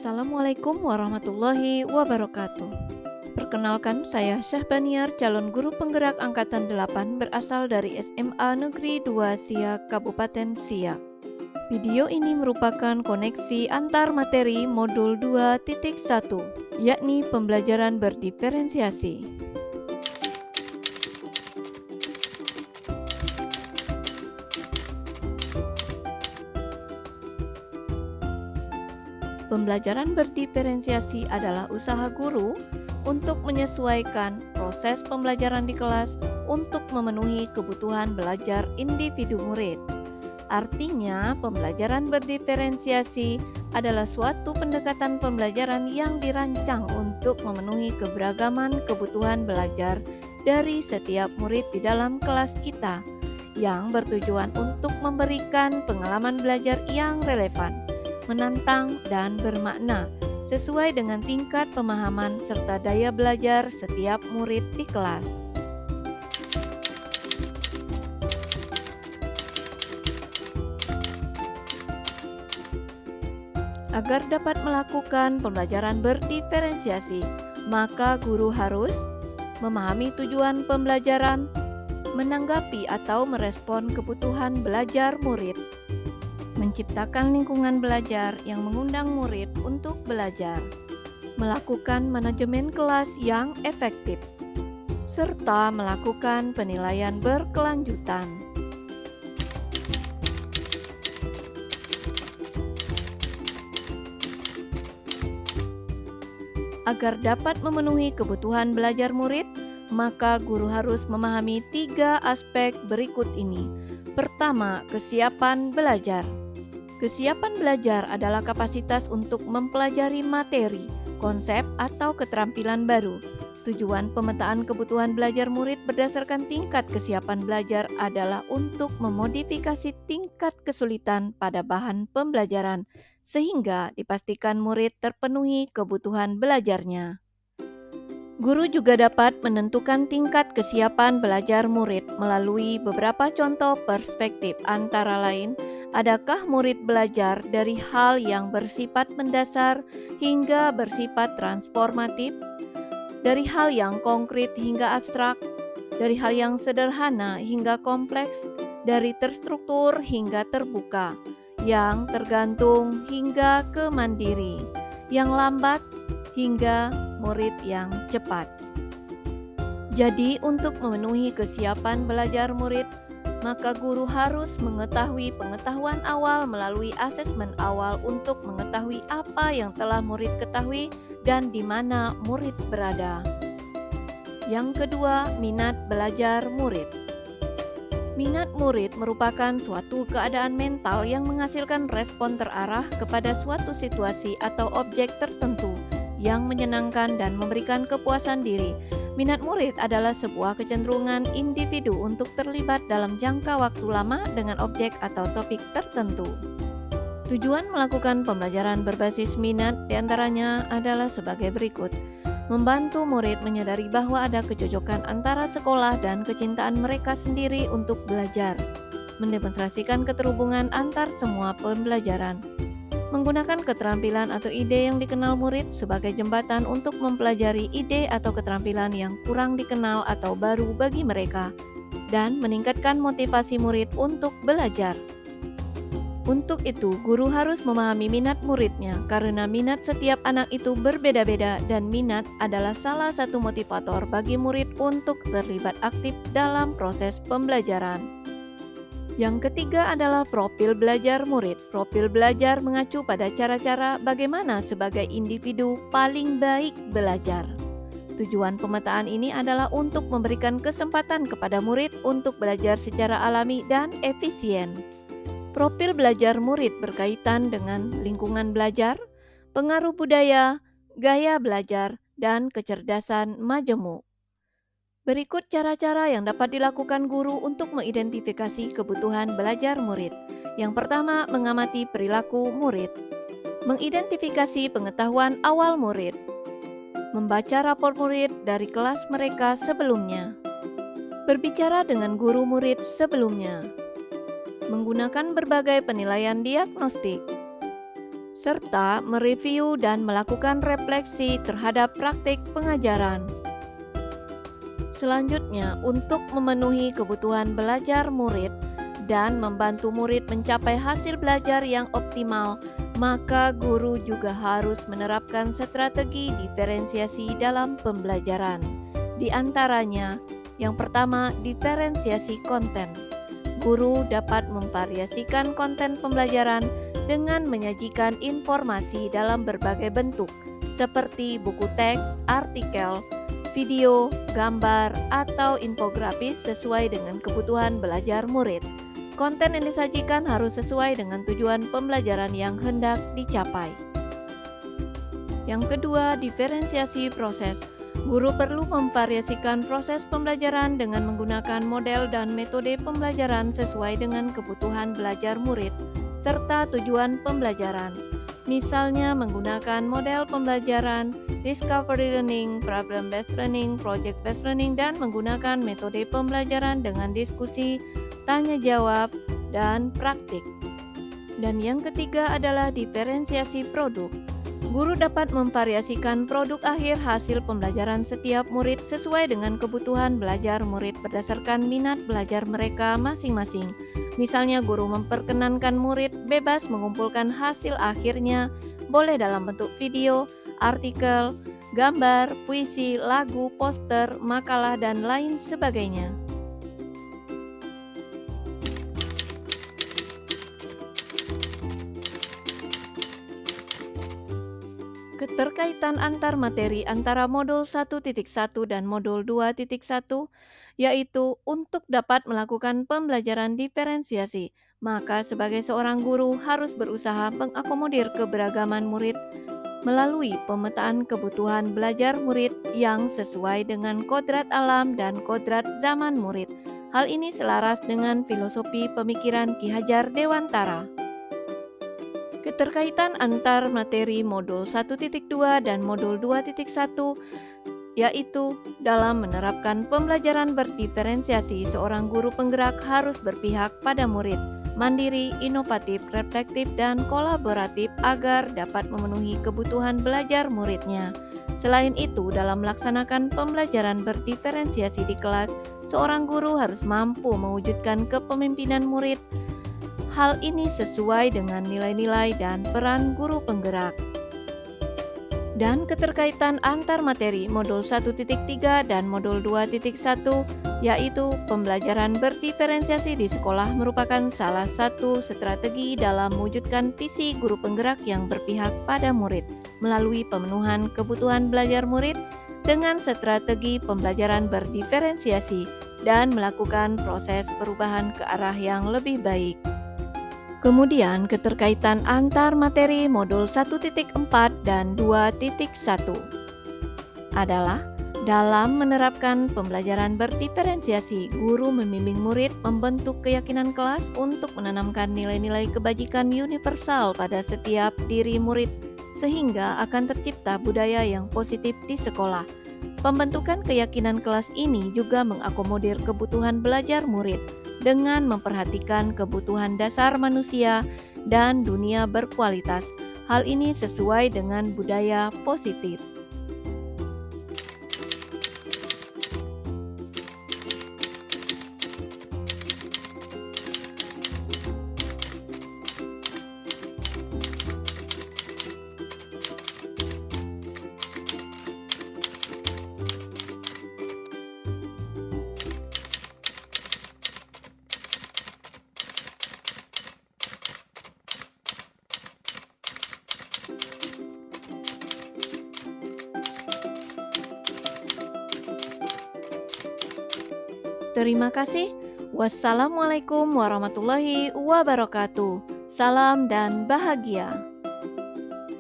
Assalamualaikum warahmatullahi wabarakatuh. Perkenalkan, saya Syahbaniar, calon guru penggerak Angkatan 8 berasal dari SMA Negeri 2 Siak, Kabupaten Siak. Video ini merupakan koneksi antar materi modul 2.1, yakni pembelajaran berdiferensiasi. Pembelajaran berdiferensiasi adalah usaha guru untuk menyesuaikan proses pembelajaran di kelas untuk memenuhi kebutuhan belajar individu murid. Artinya, pembelajaran berdiferensiasi adalah suatu pendekatan pembelajaran yang dirancang untuk memenuhi keberagaman kebutuhan belajar dari setiap murid di dalam kelas kita, yang bertujuan untuk memberikan pengalaman belajar yang relevan, menantang, dan bermakna sesuai dengan tingkat pemahaman serta daya belajar setiap murid di kelas. Agar dapat melakukan pembelajaran berdiferensiasi, maka guru harus memahami tujuan pembelajaran, menanggapi atau merespon kebutuhan belajar murid, menciptakan lingkungan belajar yang mengundang murid untuk belajar, melakukan manajemen kelas yang efektif, serta melakukan penilaian berkelanjutan. Agar dapat memenuhi kebutuhan belajar murid, maka guru harus memahami 3 aspek berikut ini. Pertama, kesiapan belajar. Kesiapan belajar adalah kapasitas untuk mempelajari materi, konsep, atau keterampilan baru. Tujuan pemetaan kebutuhan belajar murid berdasarkan tingkat kesiapan belajar adalah untuk memodifikasi tingkat kesulitan pada bahan pembelajaran, sehingga dipastikan murid terpenuhi kebutuhan belajarnya. Guru juga dapat menentukan tingkat kesiapan belajar murid melalui beberapa contoh perspektif, antara lain, adakah murid belajar dari hal yang bersifat mendasar hingga bersifat transformatif, dari hal yang konkret hingga abstrak, dari hal yang sederhana hingga kompleks, dari terstruktur hingga terbuka, yang tergantung hingga ke mandiri, yang lambat hingga murid yang cepat. Jadi, untuk memenuhi kesiapan belajar murid, maka guru harus mengetahui pengetahuan awal melalui asesmen awal untuk mengetahui apa yang telah murid ketahui dan di mana murid berada. Yang kedua, minat belajar murid. Minat murid merupakan suatu keadaan mental yang menghasilkan respon terarah kepada suatu situasi atau objek tertentu yang menyenangkan dan memberikan kepuasan diri. Minat murid adalah sebuah kecenderungan individu untuk terlibat dalam jangka waktu lama dengan objek atau topik tertentu. Tujuan melakukan pembelajaran berbasis minat diantaranya adalah sebagai berikut: membantu murid menyadari bahwa ada kecocokan antara sekolah dan kecintaan mereka sendiri untuk belajar, mendemonstrasikan keterhubungan antar semua pembelajaran, menggunakan keterampilan atau ide yang dikenal murid sebagai jembatan untuk mempelajari ide atau keterampilan yang kurang dikenal atau baru bagi mereka, dan meningkatkan motivasi murid untuk belajar. Untuk itu, guru harus memahami minat muridnya, karena minat setiap anak itu berbeda-beda dan minat adalah salah satu motivator bagi murid untuk terlibat aktif dalam proses pembelajaran. Yang ketiga adalah profil belajar murid. Profil belajar mengacu pada cara-cara bagaimana sebagai individu paling baik belajar. Tujuan pemetaan ini adalah untuk memberikan kesempatan kepada murid untuk belajar secara alami dan efisien. Profil belajar murid berkaitan dengan lingkungan belajar, pengaruh budaya, gaya belajar, dan kecerdasan majemuk. Berikut cara-cara yang dapat dilakukan guru untuk mengidentifikasi kebutuhan belajar murid. Yang pertama, mengamati perilaku murid. Mengidentifikasi pengetahuan awal murid. Membaca rapor murid dari kelas mereka sebelumnya. Berbicara dengan guru murid sebelumnya. Menggunakan berbagai penilaian diagnostik. serta mereview dan melakukan refleksi terhadap praktik pengajaran. Selanjutnya, untuk memenuhi kebutuhan belajar murid dan membantu murid mencapai hasil belajar yang optimal, maka guru juga harus menerapkan strategi diferensiasi dalam pembelajaran. Di antaranya, yang pertama, diferensiasi konten. Guru dapat memvariasikan konten pembelajaran dengan menyajikan informasi dalam berbagai bentuk, seperti buku teks, artikel, video, gambar, atau infografis sesuai dengan kebutuhan belajar murid. Konten yang disajikan harus sesuai dengan tujuan pembelajaran yang hendak dicapai. Yang kedua, diferensiasi proses. Guru perlu memvariasikan proses pembelajaran dengan menggunakan model dan metode pembelajaran sesuai dengan kebutuhan belajar murid serta tujuan pembelajaran. Misalnya menggunakan model pembelajaran, discovery learning, problem-based learning, project-based learning, dan menggunakan metode pembelajaran dengan diskusi, tanya jawab, dan praktik. Dan yang ketiga adalah diferensiasi produk. Guru dapat memvariasikan produk akhir hasil pembelajaran setiap murid sesuai dengan kebutuhan belajar murid berdasarkan minat belajar mereka masing-masing. Misalnya guru memperkenankan murid bebas mengumpulkan hasil akhirnya, boleh dalam bentuk video, artikel, gambar, puisi, lagu, poster, makalah, dan lain sebagainya. Keterkaitan antar materi antara modul 1.1 dan modul 2.1, yaitu untuk dapat melakukan pembelajaran diferensiasi, maka sebagai seorang guru harus berusaha mengakomodir keberagaman murid melalui pemetaan kebutuhan belajar murid yang sesuai dengan kodrat alam dan kodrat zaman murid. Hal ini selaras dengan filosofi pemikiran Ki Hajar Dewantara. Keterkaitan antar materi modul 1.2 dan modul 2.1, yaitu dalam menerapkan pembelajaran berdiferensiasi, seorang guru penggerak harus berpihak pada murid, mandiri, inovatif, reflektif, dan kolaboratif agar dapat memenuhi kebutuhan belajar muridnya. Selain itu, dalam melaksanakan pembelajaran berdiferensiasi di kelas, seorang guru harus mampu mewujudkan kepemimpinan murid. Hal ini sesuai dengan nilai-nilai dan peran guru penggerak. Dan keterkaitan antar materi modul 1.3 dan modul 2.1, yaitu pembelajaran berdiferensiasi di sekolah merupakan salah satu strategi dalam mewujudkan visi guru penggerak yang berpihak pada murid melalui pemenuhan kebutuhan belajar murid dengan strategi pembelajaran berdiferensiasi dan melakukan proses perubahan ke arah yang lebih baik. Kemudian keterkaitan antar materi modul 1.4 dan 2.1 adalah dalam menerapkan pembelajaran berdiferensiasi, guru membimbing murid membentuk keyakinan kelas untuk menanamkan nilai-nilai kebajikan universal pada setiap diri murid sehingga akan tercipta budaya yang positif di sekolah. Pembentukan keyakinan kelas ini juga mengakomodir kebutuhan belajar murid dengan memperhatikan kebutuhan dasar manusia dan dunia berkualitas. Hal ini sesuai dengan budaya positif. Terima kasih. Wassalamualaikum warahmatullahi wabarakatuh. Salam dan bahagia.